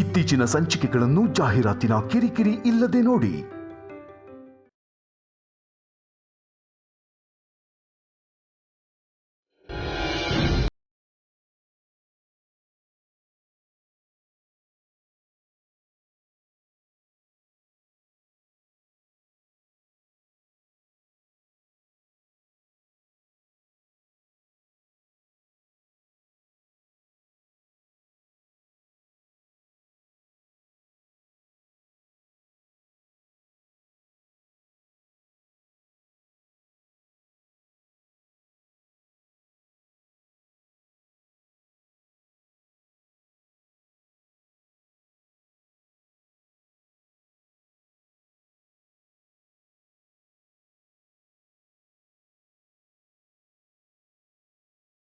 ಇತ್ತೀಚಿನ ಸಂಚಿಕೆಗಳನ್ನು ಜಾಹೀರಾತಿನ ಕಿರಿಕಿರಿ ಇಲ್ಲದೆ ನೋಡಿ.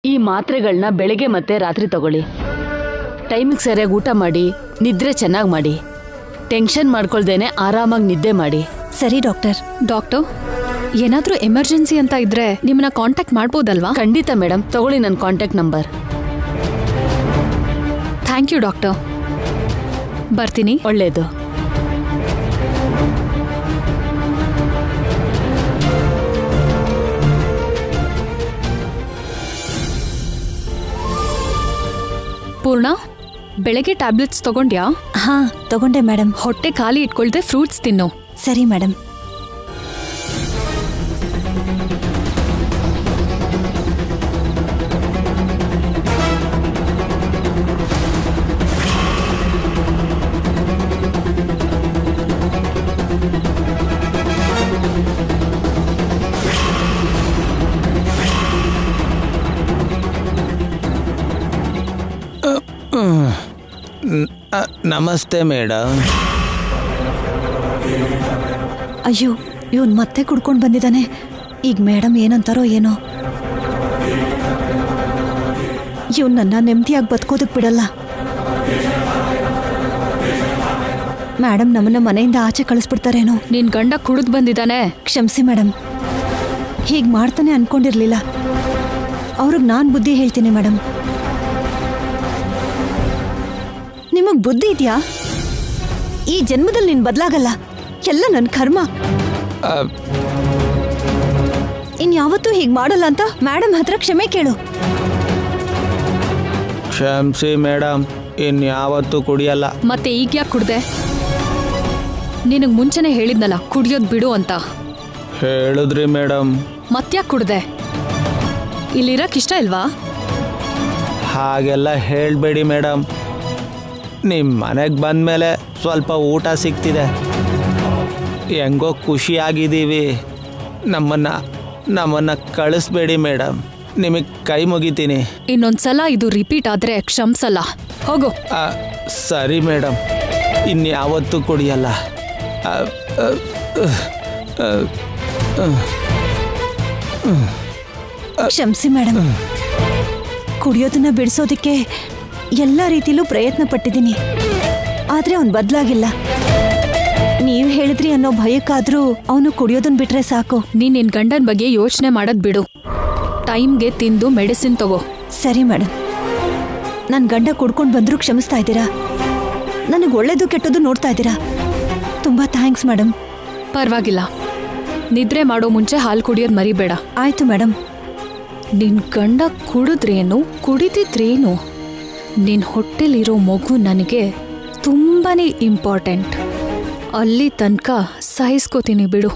ಈ ಮಾತ್ರೆಗಳನ್ನ ಬೆಳಗ್ಗೆ ಮತ್ತೆ ರಾತ್ರಿ ತಗೊಳ್ಳಿ. ಟೈಮಿಗೆ ಸರಿಯಾಗಿ ಊಟ ಮಾಡಿ, ನಿದ್ರೆ ಚೆನ್ನಾಗಿ ಮಾಡಿ, ಟೆನ್ಷನ್ ಮಾಡ್ಕೊಳ್ದೇನೆ ಆರಾಮಾಗಿ ನಿದ್ದೆ ಮಾಡಿ. ಸರಿ ಡಾಕ್ಟರ್. ಏನಾದ್ರೂ ಎಮರ್ಜೆನ್ಸಿ ಅಂತ ಇದ್ರೆ ನಿಮ್ಮನ್ನ ಕಾಂಟ್ಯಾಕ್ಟ್ ಮಾಡ್ಬೋದಲ್ವಾ? ಖಂಡಿತ ಮೇಡಮ್, ತಗೊಳ್ಳಿ ನನ್ನ contact number. Thank you doctor. ಬರ್ತೀನಿ. ಒಳ್ಳೆಯದು. ಪೂರ್ಣ, ಬೆಳಗ್ಗೆ ಟ್ಯಾಬ್ಲೆಟ್ಸ್ ತಗೊಂಡ್ಯಾ? ಹಾ ತಗೊಂಡೆ ಮೇಡಮ್. ಹೊಟ್ಟೆ ಖಾಲಿ ಇಟ್ಕೊಳ್ದೆ ಫ್ರೂಟ್ಸ್ ತಿನ್ನು. ಸರಿ ಮೇಡಮ್. ನಮಸ್ತೆ ಮೇಡಮ್. ಅಯ್ಯೋ, ಇವನ್ ಮತ್ತೆ ಕುಡ್ಕೊಂಡು ಬಂದಿದ್ದಾನೆ. ಈಗ ಮೇಡಮ್ ಏನಂತಾರೋ ಏನೋ. ಇವನ್ ನನ್ನ ನೆಮ್ಮದಿಯಾಗಿ ಬದುಕೋದಕ್ಕೆ ಬಿಡಲ್ಲ. ಮೇಡಮ್ ನಮ್ಮನ್ನ ಮನೆಯಿಂದ ಆಚೆ ಕಳಿಸ್ಬಿಡ್ತಾರೇನೋ. ನಿನ್ ಗಂಡ ಕುಡಿದ್ ಬಂದಿದ್ದಾನೆ. ಕ್ಷಮಿಸಿ ಮೇಡಮ್, ಹೀಗೆ ಮಾಡ್ತಾನೆ ಅನ್ಕೊಂಡಿರ್ಲಿಲ್ಲ. ಅವ್ರಿಗೆ ನಾನು ಬುದ್ಧಿ ಹೇಳ್ತೀನಿ ಮೇಡಮ್. ನಿಮಗ್ ಬುದ್ಧಿ ಇದೆಯಾ? ಈ ಜನ್ಮದಲ್ಲಿ ನೀನ್ ಬದಲಾಗಲ್ಲ. ಎಲ್ಲ ನನ್ನ ಕರ್ಮ. ಇನ್ಯಾವತ್ತೂ ಹೀಗೆ ಮಾಡಲ್ಲ ಅಂತ ಮೇಡಮ್ ಹತ್ರ ಕ್ಷಮೆ ಕೇಳು. ಕ್ಷಮಿಸಿ ಮೇಡಮ್, ಇನ್ಯಾವತ್ತೂ ಕುಡಿಯಲ್ಲ. ಮತ್ತೆ ಈಗ ಯಾಕೆ ಕುಡ್ದೆ? ನಿನಗ್ ಮುಂಚೆನೆ ಹೇಳಿದ್ನಲ್ಲ ಕುಡಿಯೋದ್ ಬಿಡು ಅಂತ. ಹೇಳಿದ್ರಿ ಮೇಡಮ್. ಮತ್ತ್ಯಾಕೆ ಕುಡ್ದೆ? ಇಲ್ಲಿರಕ್ ಇಷ್ಟ ಇಲ್ವಾ? ಹಾಗೆಲ್ಲ ಹೇಳಬೇಡಿ ಮೇಡಮ್. ನಿಮ್ಮ ಮನೆಗೆ ಬಂದಮೇಲೆ ಸ್ವಲ್ಪ ಊಟ ಸಿಗ್ತಿದೆ, ಹೆಂಗೋ ಖುಷಿಯಾಗಿದ್ದೀವಿ. ನಮ್ಮನ್ನು ಕಳಿಸ್ಬೇಡಿ ಮೇಡಮ್, ನಿಮಗೆ ಕೈ ಮುಗಿತೀನಿ. ಇನ್ನೊಂದ್ಸಲ ಇದು ರಿಪೀಟ್ ಆದ್ರೆ ಕ್ಷಮಿಸಲ್ಲ. ಹೋಗು. ಸರಿ ಮೇಡಮ್, ಇನ್ಯಾವತ್ತೂ ಕುಡಿಯಲ್ಲ. ಕ್ಷಮಿಸಿ ಮೇಡಮ್. ಕುಡಿಯೋದನ್ನ ಬಿಡಿಸೋದಕ್ಕೆ ಎಲ್ಲ ರೀತಿಲೂ ಪ್ರಯತ್ನ ಪಟ್ಟಿದ್ದೀನಿ, ಆದ್ರೆ ಅವನು ಬದಲಾಗಿಲ್ಲ. ನೀವು ಹೇಳಿದ್ರಿ ಅನ್ನೋ ಭಯಕ್ಕಾದ್ರೂ ಅವನು ಕುಡಿಯೋದನ್ನ ಬಿಟ್ರೆ ಸಾಕು. ನೀನ್ ನಿನ್ ಗಂಡನ ಬಗ್ಗೆ ಯೋಚನೆ ಮಾಡೋದ್ ಬಿಡು. ಟೈಮ್ಗೆ ತಿಂದು ಮೆಡಿಸಿನ್ ತಗೋ. ಸರಿ ಮೇಡಮ್. ನನ್ನ ಗಂಡ ಕುಡ್ಕೊಂಡು ಬಂದರೂ ಕ್ಷಮಿಸ್ತಾ ಇದ್ದೀರಾ? ನನಗೆ ಒಳ್ಳೇದು ಕೆಟ್ಟದ್ದು ನೋಡ್ತಾ ಇದ್ದೀರಾ? ತುಂಬಾ ಥ್ಯಾಂಕ್ಸ್ ಮೇಡಮ್. ಪರವಾಗಿಲ್ಲ. ನಿದ್ರೆ ಮಾಡೋ ಮುಂಚೆ ಹಾಲು ಕುಡಿಯೋದು ಮರಿಬೇಡ. ಆಯ್ತು ಮೇಡಮ್. ನಿನ್ ಗಂಡ ಕುಡಿದ್ರೇನು ಕುಡಿದಿದ್ರೇನು, ನಿನ್ ಹೊಟ್ಟೆಲಿರೋ ಮಗು ನನಗೆ ತುಂಬಾನೇ ಇಂಪಾರ್ಟೆಂಟ್. ಅಲ್ಲಿ ತನಕ ಸಹಿಸ್ಕೋತೀನಿ ಬಿಡು.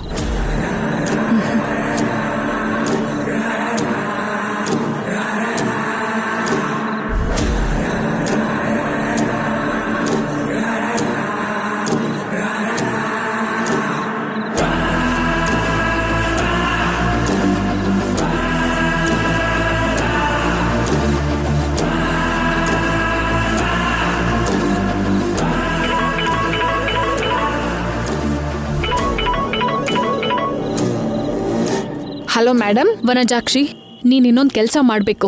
Hello madam. ವನಜಾಕ್ಷಿ, ನೀನ್ ಇನ್ನೊಂದು ಕೆಲಸ ಮಾಡಬೇಕು.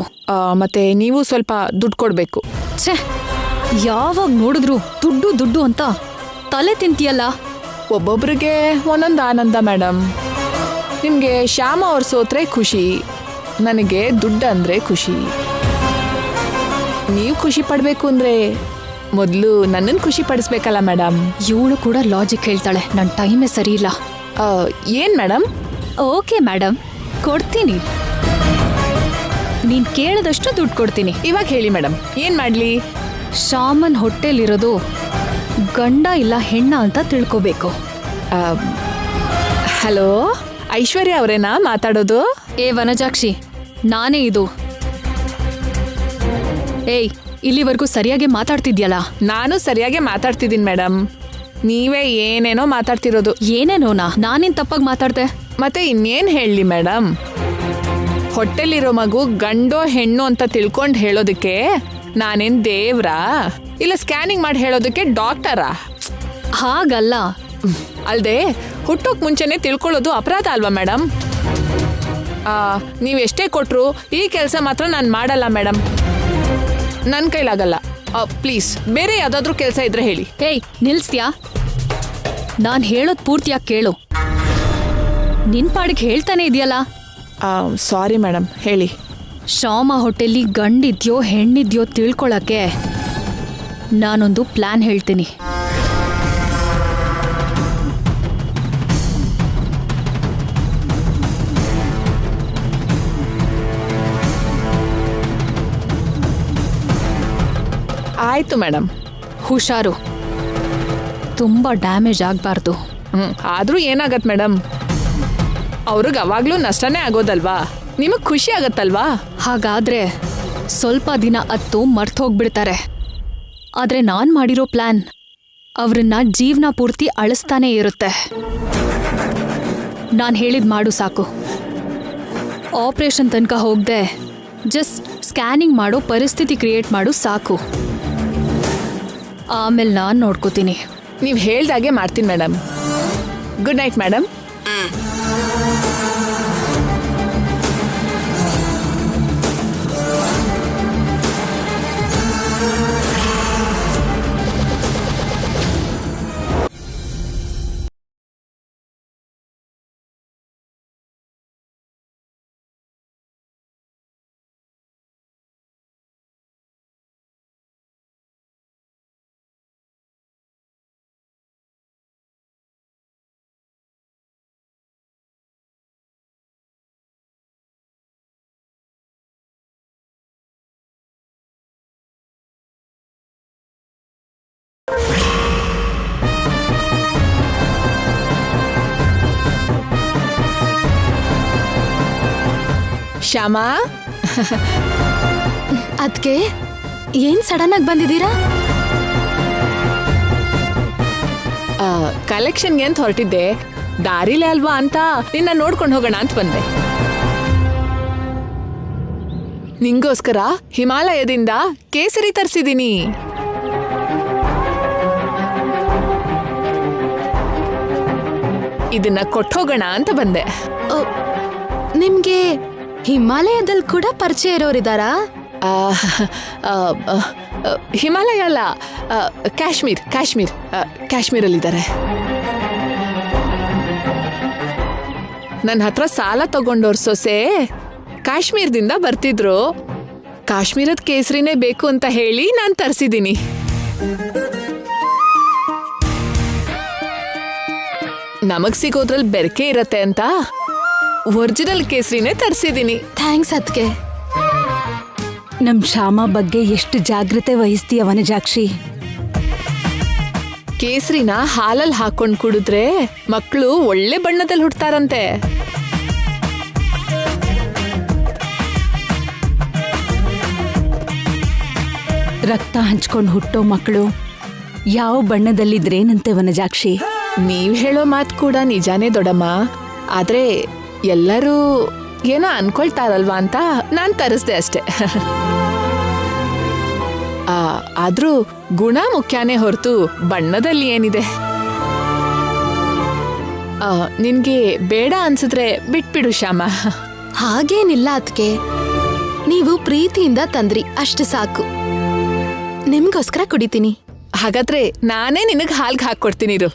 ಮತ್ತೆ ನೀವು ಸ್ವಲ್ಪ ದುಡ್ಡು ಕೊಡಬೇಕು. ಛೇ, ಯಾವಾಗ ನೋಡಿದ್ರು ದುಡ್ಡು ದುಡ್ಡು ಅಂತ ತಲೆ ತಿಂತೀಯಲ್ಲ. ಒಬ್ಬೊಬ್ರಿಗೆ ಒಂದೊಂದು ಆನಂದ ಮೇಡಮ್. ನಿಮಗೆ ಶ್ಯಾಮ ಅವ್ರು ಸೋತ್ರೆ ಖುಷಿ, ನನಗೆ ದುಡ್ಡು ಅಂದರೆ ಖುಷಿ. ನೀವು ಖುಷಿ ಪಡಬೇಕು ಅಂದರೆ ಮೊದಲು ನನ್ನನ್ನು ಖುಷಿ ಪಡಿಸ್ಬೇಕಲ್ಲ ಮೇಡಮ್. ಇವಳು ಕೂಡ ಲಾಜಿಕ್ ಹೇಳ್ತಾಳೆ. ನನ್ನ ಟೈಮೇ ಸರಿ ಇಲ್ಲ. ಏನು ಮೇಡಮ್? ಓಕೆ ಮೇಡಮ್, ಕೊಡ್ತೀನಿ. ನೀನ್ ಕೇಳಿದಷ್ಟು ದುಡ್ಡು ಕೊಡ್ತೀನಿ. ಇವಾಗ ಹೇಳಿ ಮೇಡಮ್, ಏನು ಮಾಡಲಿ? ಶಾಮನ್ ಹೊಟ್ಟೆಲಿರೋದು ಗಂಡ ಇಲ್ಲ ಹೆಣ್ಣ ಅಂತ ತಿಳ್ಕೋಬೇಕು. ಹಲೋ, ಐಶ್ವರ್ಯ ಅವರೇನಾ ಮಾತಾಡೋದು? ಏ ವನಜಾಕ್ಷಿ, ನಾನೇ ಇದು. ಏಯ್, ಇಲ್ಲಿವರೆಗೂ ಸರಿಯಾಗಿ ಮಾತಾಡ್ತಿದ್ಯಲ್ಲ? ನಾನು ಸರಿಯಾಗಿ ಮಾತಾಡ್ತಿದ್ದೀನಿ ಮೇಡಮ್. ನೀವೇ ಏನೇನೋ ಮಾತಾಡ್ತಿರೋದು. ಏನೇನೋನಾ? ನಾನೇನ್ ತಪ್ಪಾಗಿ ಮಾತಾಡ್ದೆ? ಮತ್ತೆ ಇನ್ನೇನು ಹೇಳಲಿ ಮೇಡಮ್? ಹೊಟ್ಟೆಲಿರೋ ಮಗು ಗಂಡೋ ಹೆಣ್ಣು ಅಂತ ತಿಳ್ಕೊಂಡು ಹೇಳೋದಕ್ಕೆ ನಾನೇನ್ ದೇವ್ರಾ? ಇಲ್ಲ ಸ್ಕ್ಯಾನಿಂಗ್ ಮಾಡಿ ಹೇಳೋದಕ್ಕೆ ಡಾಕ್ಟರಾ? ಹಾಗಲ್ಲ. ಅಲ್ದೆ ಹುಟ್ಟೋಕ್ ಮುಂಚೆನೆ ತಿಳ್ಕೊಳ್ಳೋದು ಅಪರಾಧ ಅಲ್ವಾ ಮೇಡಮ್? ನೀವು ಎಷ್ಟೇ ಕೊಟ್ರು ಈ ಕೆಲಸ ಮಾತ್ರ ನಾನು ಮಾಡಲ್ಲ ಮೇಡಮ್. ನನ್ನ ಕೈಲಾಗಲ್ಲ. ಪ್ಲೀಸ್ ಬೇರೆ ಯಾವುದಾದ್ರೂ ಕೆಲಸ ಇದ್ರೆ ಹೇಳಿ. ಏಯ್, ನಿಲ್ಸ್ತ್ಯಾ? ನಾನು ಹೇಳೋದು ಪೂರ್ತಿಯಾಗಿ ಕೇಳು. ನಿನ್ ಪಾಡಿಗೆ ಹೇಳ್ತಾನೆ ಇದೆಯಲ್ಲ. ಸಾರಿ ಮೇಡಮ್, ಹೇಳಿ. ಶಾಮ ಹೊಟ್ಟೆಲಿ ಗಂಡಿದ್ಯೋ ಹೆಣ್ಣಿದ್ಯೋ ತಿಳ್ಕೊಳಕ್ಕೆ ನಾನೊಂದು ಪ್ಲಾನ್ ಹೇಳ್ತೀನಿ. ಆಯ್ತು ಮೇಡಮ್. ಹುಷಾರು, ತುಂಬಾ ಡ್ಯಾಮೇಜ್ ಆಗಬಾರ್ದು. ಆದ್ರೂ ಏನಾಗತ್ತೆ ಮೇಡಮ್? ಅವ್ರಿಗೆ ಅವಾಗ್ಲೂ ನಷ್ಟನೇ ಆಗೋದಲ್ವಾ? ನಿಮಗ್ ಖುಷಿ ಆಗತ್ತಲ್ವಾ? ಹಾಗಾದ್ರೆ ಸ್ವಲ್ಪ ದಿನ ಅತ್ತು ಮರ್ತೋಗ್ಬಿಡ್ತಾರೆ. ಆದ್ರೆ ನಾನ್ ಮಾಡಿರೋ ಪ್ಲಾನ್ ಅವ್ರನ್ನ ಜೀವನ ಪೂರ್ತಿ ಅಳಿಸ್ತಾನೆ ಇರುತ್ತೆ. ನಾನು ಹೇಳಿದ್ ಮಾಡು ಸಾಕು. ಆಪರೇಷನ್ ತನಕ ಹೋಗದೆ ಜಸ್ಟ್ ಸ್ಕ್ಯಾನಿಂಗ್ ಮಾಡೋ ಪರಿಸ್ಥಿತಿ ಕ್ರಿಯೇಟ್ ಮಾಡು ಸಾಕು. ಆಮೇಲೆ ನಾನು ನೋಡ್ಕೋತೀನಿ. ನೀವು ಹೇಳ್ದಾಗೆ ಮಾಡ್ತೀನಿ madam. Good night madam. Shyama, ಅದ್ಕೆ ಏನ್ ಸಡನ್ ಆಗಿ ಬಂದಿದ್ದೀರಾ? ಕಲೆಕ್ಷನ್ಗೆ ಅಂತ ಹೊರಟಿದ್ದೆ. ದಾರಿಲೇ ಅಲ್ವಾ ಅಂತ ನಿನ್ನ ನೋಡ್ಕೊಂಡು ಹೋಗೋಣ ಅಂತ ಬಂದೆ. ನಿಂಗೋಸ್ಕರ ಹಿಮಾಲಯದಿಂದ ಕೇಸರಿ ತರಿಸಿದೀನಿ. ಇದನ್ನ ಕೊಟ್ಟೋಗೋಣ ಅಂತ ಬಂದೆ. ನಿಮ್ಗೆ ಹಿಮಾಲಯದಲ್ಲಿ ಕೂಡ ಪರಿಚಯ ಇರೋರಿದ್ದಾರಾ? ಹಿಮಾಲಯ ಅಲ್ಲ, ಕಾಶ್ಮೀರಲ್ಲಿದ್ದಾರೆ. ನನ್ನ ಹತ್ರ ಸಾಲ ತಗೊಂಡವ್ರ ಸೊಸೆ ಕಾಶ್ಮೀರದಿಂದ ಬರ್ತಿದ್ರು. ಕಾಶ್ಮೀರದ ಕೇಸರಿನೇ ಬೇಕು ಅಂತ ಹೇಳಿ ನಾನು ತರಿಸಿದ್ದೀನಿ. ನಮಗ್ ಸಿಗೋದ್ರಲ್ಲಿ ಬೆರಕೆ ಇರತ್ತೆ ಅಂತ ಒರಿಜಿನಲ್ ಕೇಸರಿನೇ ತರಿಸಿದ್ದೀನಿ. ಥ್ಯಾಂಕ್ಸ್ ಅದ್ಕೆ. ನಮ್ ಶ್ಯಾಮ ಬಗ್ಗೆ ಎಷ್ಟು ಜಾಗ್ರತೆ ವಹಿಸ್ತೀಯ ವನಜಾಕ್ಷಿ. ಕೇಸರಿನ ಹಾಲಲ್ಲಿ ಹಾಕೊಂಡು ಕುಡಿದ್ರೆ ಮಕ್ಕಳು ಒಳ್ಳೆ ಬಣ್ಣದಲ್ಲಿ ಹುಡ್ತಾರಂತೆ. ರಕ್ತ ಹಂಚ್ಕೊಂಡು ಹುಟ್ಟೋ ಮಕ್ಕಳು ಯಾವ ಬಣ್ಣದಲ್ಲಿದ್ರೇನಂತೆ ವನಜಾಕ್ಷಿ? ನೀವ್ ಹೇಳೋ ಮಾತು ಕೂಡ ನಿಜಾನೇ ದೊಡ್ಡಮ್ಮ. ಆದ್ರೆ ಎಲ್ಲರೂ ಏನೋ ಅನ್ಕೊಳ್ತಾರಲ್ವಾ ಅಂತ ನಾನ್ ತರಿಸ್ದೆ ಅಷ್ಟೆ. ಆದ್ರೂ ಗುಣ ಮುಖ್ಯನೇ ಹೊರತು ಬಣ್ಣದಲ್ಲಿ ಏನಿದೆ. ನಿನ್ಗೆ ಬೇಡ ಅನ್ಸಿದ್ರೆ ಬಿಟ್ಬಿಡು ಶ್ಯಾಮ. ಹಾಗೇನಿಲ್ಲ ಅದ್ಕೆ, ನೀವು ಪ್ರೀತಿಯಿಂದ ತಂದ್ರಿ ಅಷ್ಟು ಸಾಕು. ನಿಮ್ಗೋಸ್ಕರ ಕುಡಿತೀನಿ. ಹಾಗಾದ್ರೆ ನಾನೇ ನಿನಗ್ ಹಾಲ್ಗೆ ಹಾಕೊಡ್ತೀನಿ ಇರು.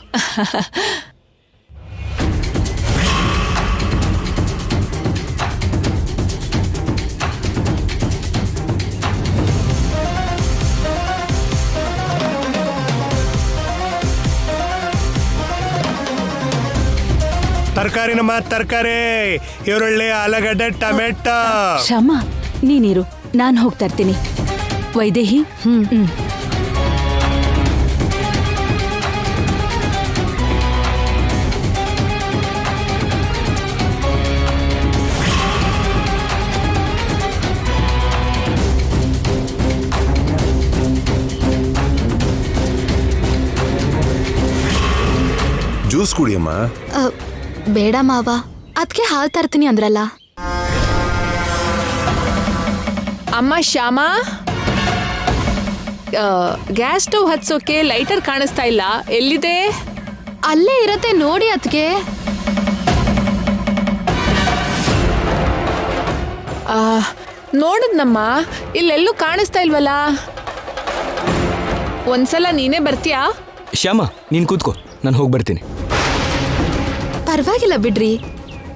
ತರಕಾರಿನಮ್ಮ ತರಕಾರಿ, ಈರುಳ್ಳಿ, ಆಲೂಗಡ್ಡೆ, ಟೊಮೆಟೊ. ಶ್ಯಾಮ ನೀನಿರು, ನಾನು ಹೋಗ್ತಾ ಇರ್ತೀನಿ. ವೈದೇಹಿ ಜ್ಯೂಸ್ ಕುಡಿಯಮ್ಮ. ಬೇಡ ಮಾವ, ಅದಕ್ಕೆ ಹಾಲು ತರ್ತೀನಿ ಅಂದ್ರಲ್ಲ. ಅಮ್ಮ ಶ್ಯಾಮ, ಗ್ಯಾಸ್ ಸ್ಟವ್ ಹಚ್ಚೋಕೆ ಲೈಟರ್ ಕಾಣಿಸ್ತಾ ಇಲ್ಲ, ಎಲ್ಲಿದೆ? ಅಲ್ಲೇ ಇರತ್ತೆ ನೋಡಿ ಅದಕ್ಕೆ. ನೋಡಿದ್ನಮ್ಮ, ಇಲ್ಲೆಲ್ಲೂ ಕಾಣಿಸ್ತಾ ಇಲ್ವಲ್ಲ. ಒಂದ್ಸಲ ನೀನೇ ಬರ್ತೀಯಾ? ಶ್ಯಾಮ ನೀನು ಕೂತ್ಕೋ, ನಾನು ಹೋಗಿ ಬರ್ತೀನಿ. ಪರವಾಗಿಲ್ಲ ಬಿಡ್ರಿ,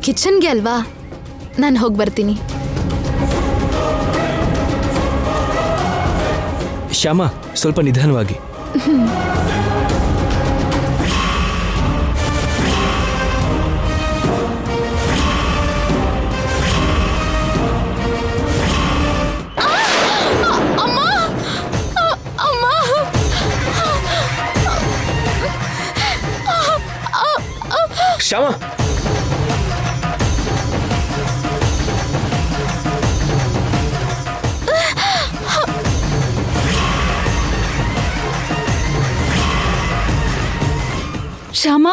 ಕಿಚನ್ಗೆ ಅಲ್ವಾ, ನಾನು ಹೋಗಿ ಬರ್ತೀನಿ. ಶ್ಯಾಮ ಸ್ವಲ್ಪ ನಿಧಾನವಾಗಿ. ಶ್ಯಾಮ ಶ್ಯಾಮ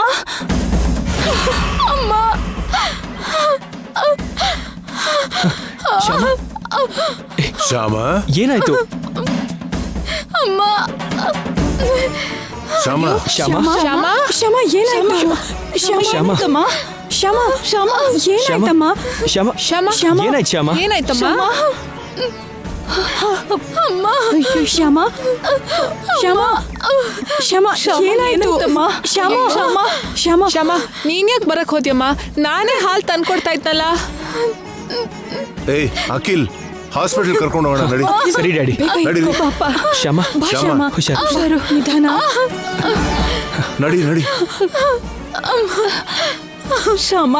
ಶ್ಯಾಮ ಏನಾಯ್ತು? ಶ್ಯಾಮ ಶ್ಯಾಮ ಶ್ಯಾಮ ಶ್ಯಾಮ ಏನಾಯ್ತು? ಶ್ಯಾಮ ಶ್ಯಾಮ ಶ್ಯಾಮ ಏನಾಯ್ತಮ್ಮ? ಶ್ಯಾಮ ಶ್ಯಾಮ ಏನಾಯ್ತು? ಶ್ಯಾಮ ಏನಾಯ್ತಮ್ಮ? ಅಯ್ಯೋ ಶ್ಯಾಮ ಶ್ಯಾಮ ಶ್ಯಾಮ ಏನಾಯ್ತಮ್ಮ? ಶ್ಯಾಮ ಶ್ಯಾಮ ಶ್ಯಾಮ ಶ್ಯಾಮ ನೀನ್ ಯಾಕೆ ಬರಕ್ ಹೋದ್ಯಮ್ಮ? ನಾನೇ ಹಾಲು ತಂದ್ಕೊಡ್ತಾ ಇದ್ನಲ್ಲ. ಏಯ್ ಅಖಿಲ್, ಹಾಸ್ಪಿಟಲ್ ಕರ್ಕೊಂಡು ಹೋಗೋಣ ನಡಿ. ಸರಿ ಡ್ಯಾಡಿ, ನಡಿ ಶ್ಯಾಮ ಶ್ಯಾಮ ಹುಷಾರು. ನಿಧಾನ. ನಡಿ ನಡಿ. ಶ್ಯಾಮ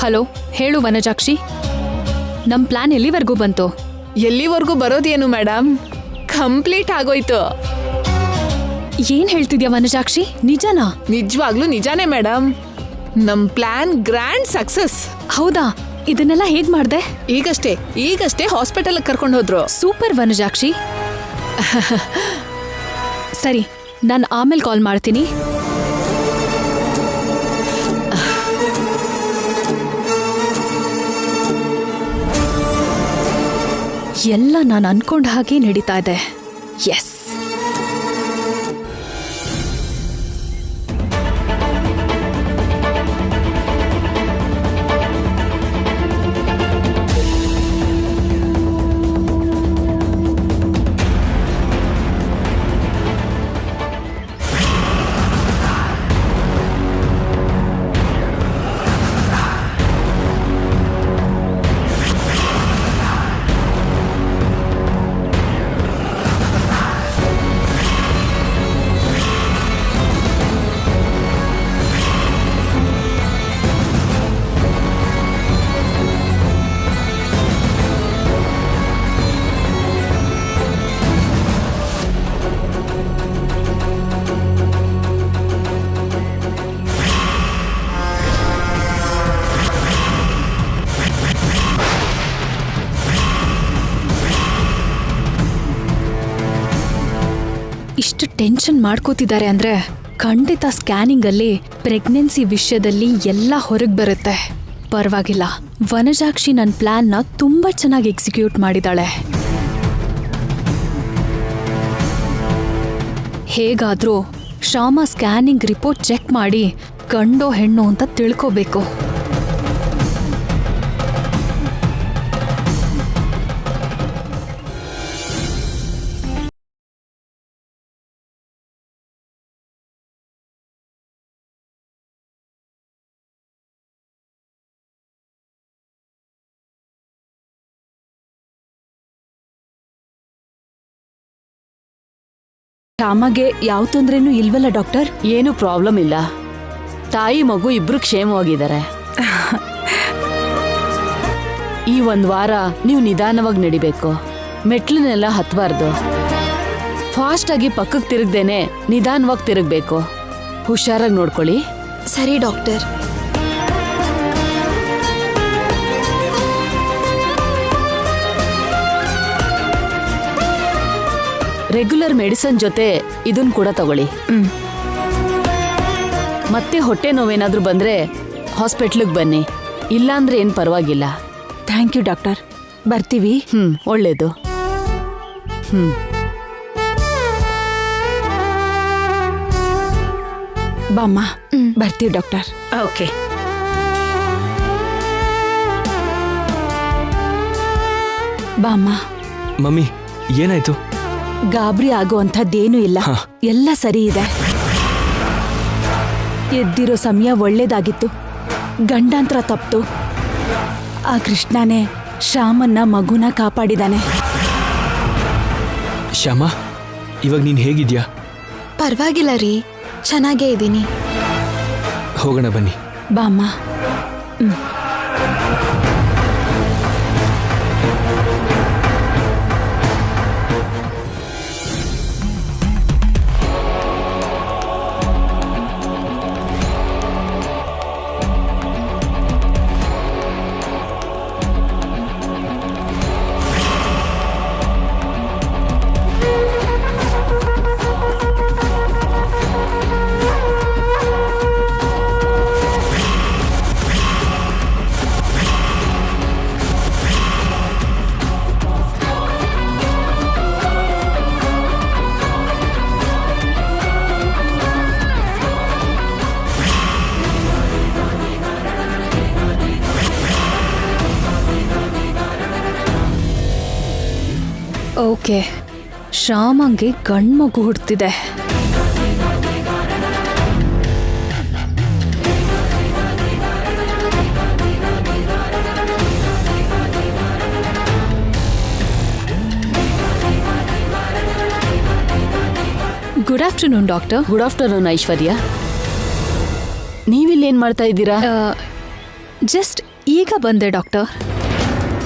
ಹಲೋ, ಹೇಳು ವನಜಾಕ್ಷಿ, ನಮ್ ಪ್ಲಾನ್ ಎಲ್ಲಿವರೆಗೂ ಬಂತು? ಎಲ್ಲಿವರೆಗೂ ಬರೋದೇನು ಮೇಡಮ್, ಕಂಪ್ಲೀಟ್ ಆಗೋಯ್ತು. ಏನ್ ಹೇಳ್ತಿದ್ಯಾ ವನಜಾಕ್ಷಿ, ನಿಜನಾ? ನಿಜವಾಗ್ಲೂ ನಿಜಾನೇ ಮೇಡಮ್, ನಮ್ ಪ್ಲಾನ್ ಗ್ರ್ಯಾಂಡ್ ಸಕ್ಸಸ್. ಹೌದಾ? ಇದನ್ನೆಲ್ಲ ಹೇಗ್ ಮಾಡ್ದೆ? ಈಗಷ್ಟೇ ಹಾಸ್ಪಿಟಲ್ ಕರ್ಕೊಂಡು ಹೋದ್ರು. ಸೂಪರ್ ವನಜಾಕ್ಷಿ. ಸರಿ, ನಾನು ಆಮೇಲೆ ಕಾಲ್ ಮಾಡ್ತೀನಿ. ಎಲ್ಲ ನಾನು ಅನ್ಕೊಂಡ ಹಾಗೆ ನಡೀತಾ ಇದೆ. ಎಸ್. ಇಷ್ಟು ಟೆನ್ಷನ್ ಮಾಡ್ಕೋತಿದ್ದಾರೆ ಅಂದ್ರೆ ಖಂಡಿತ ಸ್ಕ್ಯಾನಿಂಗ್ ಅಲ್ಲಿ ಪ್ರೆಗ್ನೆನ್ಸಿ ವಿಷಯದಲ್ಲಿ ಎಲ್ಲ ಹೊರಗೆ ಬರುತ್ತೆ. ಪರವಾಗಿಲ್ಲ, ವನಜಾಕ್ಷಿ ನನ್ನ ಪ್ಲಾನ್ನ ತುಂಬಾ ಚೆನ್ನಾಗಿ ಎಕ್ಸಿಕ್ಯೂಟ್ ಮಾಡಿದಾಳೆ. ಹೇಗಾದ್ರೂ ಶ್ಯಾಮ ಸ್ಕ್ಯಾನಿಂಗ್ ರಿಪೋರ್ಟ್ ಚೆಕ್ ಮಾಡಿ ಗಂಡೋ ಹೆಣ್ಣು ಅಂತ ತಿಳ್ಕೋಬೇಕು. ಶ್ಯಾಮಗೆ ಯಾವ ತೊಂದ್ರೆನೂ ಇಲ್ವಲ್ಲ ಡಾಕ್ಟರ್? ಏನು ಪ್ರಾಬ್ಲಮ್ ಇಲ್ಲ. ತಾಯಿ ಮಗು ಇಬ್ರು ಕ್ಷೇಮವಾಗಿದ್ದಾರೆ. ಈ 1 ವಾರ ನೀವು ನಿಧಾನವಾಗಿ ನಡಿಬೇಕು. ಮೆಟ್ಲನ್ನೆಲ್ಲ ಹತ್ಬಾರ್ದು. ಫಾಸ್ಟ್ ಆಗಿ ಪಕ್ಕಕ್ಕೆ ತಿರುಗ್ದೇನೆ ನಿಧಾನವಾಗಿ ತಿರುಗಬೇಕು. ಹುಷಾರಾಗಿ ನೋಡ್ಕೊಳ್ಳಿ. ಸರಿ ಡಾಕ್ಟರ್. ರೆಗ್ಯುಲರ್ ಮೆಡಿಸನ್ ಜೊತೆ ಇದನ್ ಕೂಡ ತಗೊಳ್ಳಿ. ಮತ್ತೆ ಹೊಟ್ಟೆ ನೋವೇನಾದ್ರೂ ಬಂದ್ರೆ ಹಾಸ್ಪಿಟ್ಲಿಗೆ ಬನ್ನಿ. ಇಲ್ಲಾಂದ್ರೆ ಏನ್ ಪರವಾಗಿಲ್ಲ. Thank you doctor. ಬರ್ತೀವಿ. ಒಳ್ಳೇದು. ಬಾಮ್ಮ, ಬರ್ತೀವಿ ಡಾಕ್ಟರ್. ಓಕೆ. ಬಾಮ್ಮ. ಮಮ್ಮಿ ಏನಾಯ್ತು? ಗಾಬರಿ ಆಗೋಂಥದ್ದೇನೂ ಇಲ್ಲ, ಎಲ್ಲ ಸರಿ ಇದೆ. ಎದ್ದಿರೋ ಸಮಯ ಒಳ್ಳೇದಾಗಿತ್ತು. ಗಂಡಾಂತರ ತಪ್ತು. ಆ ಕೃಷ್ಣನೇ ಶ್ಯಾಮನ್ನ ಮಗುನ ಕಾಪಾಡಿದಾನೆ. ಶ್ಯಾಮ, ಇವಾಗ ನೀನ್ ಹೇಗಿದ್ಯಾ? ಪರವಾಗಿಲ್ಲ ರೀ, ಚೆನ್ನಾಗೇ ಇದ್ದೀನಿ. ಹೋಗೋಣ ಬನ್ನಿ. ಬಾಮ್ಮ. ಓಕೆ, ಶ್ಯಾಮಂಗೆ ಗಂಡ್ಮಗು ಹುಡ್ತಿದೆ. Good afternoon doctor. Good afternoon Aishwarya. ನೀವಿಲ್ಲೇನ್ ಮಾಡ್ತಾ ಇದ್ದೀರಾ? ಜಸ್ಟ್ ಈಗ ಬಂದೆ ಡಾಕ್ಟರ್.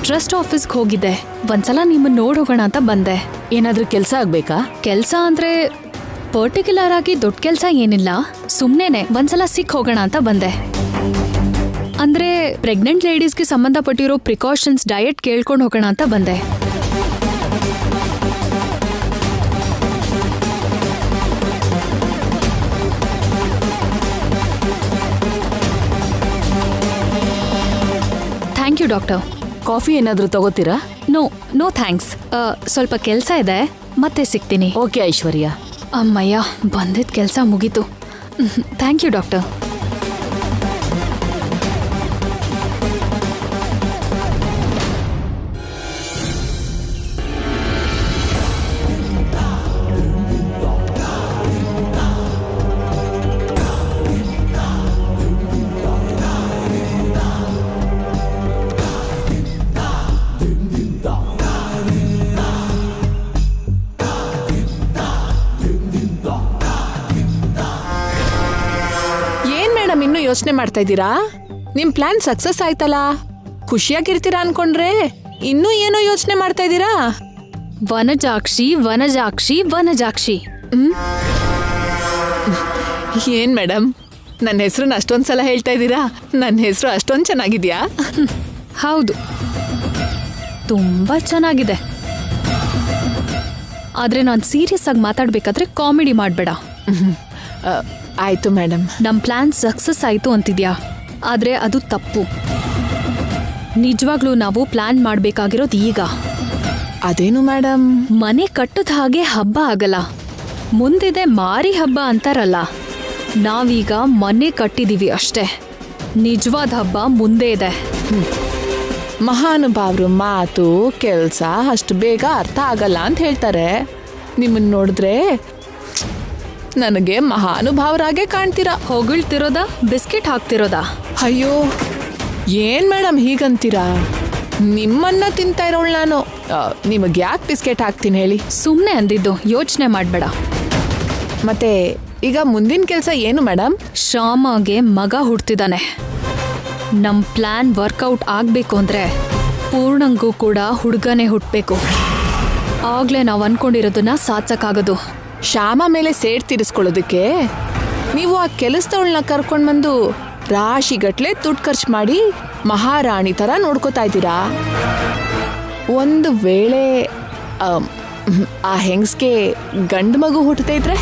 ಟ್ರಸ್ಟ್ ಆಫೀಸ್ಗೆ ಹೋಗಿದ್ದೆ. ಒಂದ್ಸಲ ನಿಮ್ಮನ್ನ ನೋಡೋಗೋಣ ಅಂತ ಬಂದೆ. ಏನಾದ್ರೂ ಕೆಲಸ ಆಗ್ಬೇಕಾ? ಕೆಲಸ ಅಂದ್ರೆ ಪರ್ಟಿಕ್ಯುಲರ್ ಆಗಿ ದೊಡ್ಡ ಕೆಲಸ ಏನಿಲ್ಲ, ಸುಮ್ಮನೆ ಒಂದ್ಸಲ ಸಿಕ್ ಹೋಗೋಣ ಅಂತ ಬಂದೆ. ಅಂದ್ರೆ ಪ್ರೆಗ್ನೆಂಟ್ ಲೇಡೀಸ್ಗೆ ಸಂಬಂಧಪಟ್ಟಿರೋ ಪ್ರಿಕಾಷನ್ಸ್ ಡಯಟ್ ಕೇಳ್ಕೊಂಡು ಹೋಗೋಣ ಅಂತ ಬಂದೆ. Thank you doctor. ಕಾಫಿ ಏನಾದ್ರೂ ತಗೋತೀರಾ? No thanks. ಸ್ವಲ್ಪ ಕೆಲಸ ಇದೆ, ಮತ್ತೆ ಸಿಗ್ತೀನಿ. ಓಕೆ ಐಶ್ವರ್ಯ. ಅಮ್ಮಯ್ಯ, ಬಂದಿದ್ದ ಕೆಲಸ ಮುಗೀತು. Thank you doctor. ಇನ್ನೂ ಯೋಚನೆ ಮಾಡ್ತಾ ಇದ್ದೀರಾ? ನಿಮ್ ಪ್ಲಾನ್ ಸಕ್ಸಸ್ ಆಯ್ತಲ್ಲ, ಖುಷಿಯಾಗಿರ್ತೀರಾ ಅನ್ಕೊಂಡ್ರೆ ಇನ್ನೂ ಏನೋ ಯೋಚನೆ ಮಾಡ್ತಾ ಇದ್ದೀರಾ? ವನಜಾಕ್ಷಿ ವನಜಾಕ್ಷಿ ವನಜಾಕ್ಷಿ. ಏನ್ ಮೇಡಮ್, ನನ್ನ ಹೆಸರನ್ನ ಅಷ್ಟೊಂದ್ ಸಲ ಹೇಳ್ತಾ ಇದ್ದೀರಾ? ನನ್ನ ಹೆಸರು ಅಷ್ಟೊಂದ್ ಚೆನ್ನಾಗಿದ್ಯಾ? ಹೌದು, ತುಂಬಾ ಚೆನ್ನಾಗಿದೆ. ಆದ್ರೆ ನಾನು ಸೀರಿಯಸ್ ಆಗಿ ಮಾತಾಡ್ಬೇಕಾದ್ರೆ ಕಾಮಿಡಿ ಮಾಡ್ಬೇಡ. ಆಯ್ತು ಮೇಡಮ್. ನಮ್ ಪ್ಲಾನ್ ಸಕ್ಸಸ್ ಆಯ್ತು ಅಂತಿದ್ಯಾ, ಆದ್ರೆ ಅದು ತಪ್ಪು. ನಿಜವಾಗ್ಲೂ ನಾವು ಪ್ಲಾನ್ ಮಾಡ್ಬೇಕಾಗಿರೋದು ಈಗ. ಅದೇನು ಮೇಡಮ್? ಮನೆ ಕಟ್ಟದ ಹಾಗೆ ಹಬ್ಬ ಆಗಲ್ಲ, ಮುಂದಿದೆ ಮಾರಿ ಹಬ್ಬ ಅಂತಾರಲ್ಲ, ನಾವೀಗ ಮನೆ ಕಟ್ಟಿದೀವಿ ಅಷ್ಟೇ. ನಿಜವಾದ ಹಬ್ಬ ಮುಂದೆ ಇದೆ. ಮಹಾನುಭಾವರು ಮಾತು ಕೆಲಸ ಅಷ್ಟು ಬೇಗ ಅರ್ಥ ಆಗಲ್ಲ ಅಂತ ಹೇಳ್ತಾರೆ. ನಿಮ್ಮನ್ನ ನೋಡಿದ್ರೆ ನನಗೆ ಮಹಾನುಭಾವರಾಗೆ ಕಾಣ್ತೀರಾ. ಹೊಗಳ್ತಿರೋದಾ ಬಿಸ್ಕೆಟ್ ಹಾಕ್ತಿರೋದಾ? ಅಯ್ಯೋ, ಏನ್ ಮೇಡಮ್ ಹೀಗಂತೀರಾ? ನಿಮ್ಮನ್ನ ತಿಂತಾ ಇರೋಳು ನಾನು. ನಿಮಗೆ ಯಾಕೆ ಬಿಸ್ಕೆಟ್ ಹಾಕ್ತೀನಿ ಹೇಳಿ? ಸುಮ್ಮನೆ ಅಂದಿದ್ದು, ಯೋಚನೆ ಮಾಡಬೇಡ. ಮತ್ತೆ ಈಗ ಮುಂದಿನ ಕೆಲಸ ಏನು ಮೇಡಮ್? ಶ್ಯಾಮಗೆ ಮಗ ಹುಡ್ತಿದ್ದಾನೆ. ನಮ್ ಪ್ಲಾನ್ ವರ್ಕೌಟ್ ಆಗ್ಬೇಕು ಅಂದ್ರೆ ಪೂರ್ಣಂಗೂ ಕೂಡ ಹುಡುಗನೇ ಹುಟ್ಟಬೇಕು. ಆಗ್ಲೇ ನಾವು ಅನ್ಕೊಂಡಿರೋದನ್ನ ಸಾಧಿಸಕ್ಕಾಗೋದು. ಶ್ಯಾಮ ಮೇಲೆ ಸೇಡ್ ತೀರಿಸ್ಕೊಳ್ಳೋದಕ್ಕೆ ನೀವು ಆ ಕೆಲಸದವಳನ್ನ ಕರ್ಕೊಂಡು ಬಂದು ರಾಶಿಗಟ್ಲೆ ದುಡ್ಡು ಖರ್ಚು ಮಾಡಿ ಮಹಾರಾಣಿ ಥರ ನೋಡ್ಕೋತಾ ಇದ್ದೀರಾ. ಒಂದು ವೇಳೆ ಆ ಹೆಂಗ್ಸ್ಗೆ ಗಂಡು ಮಗು ಹುಟ್ಟುತ್ತಾ ಇದ್ರೆ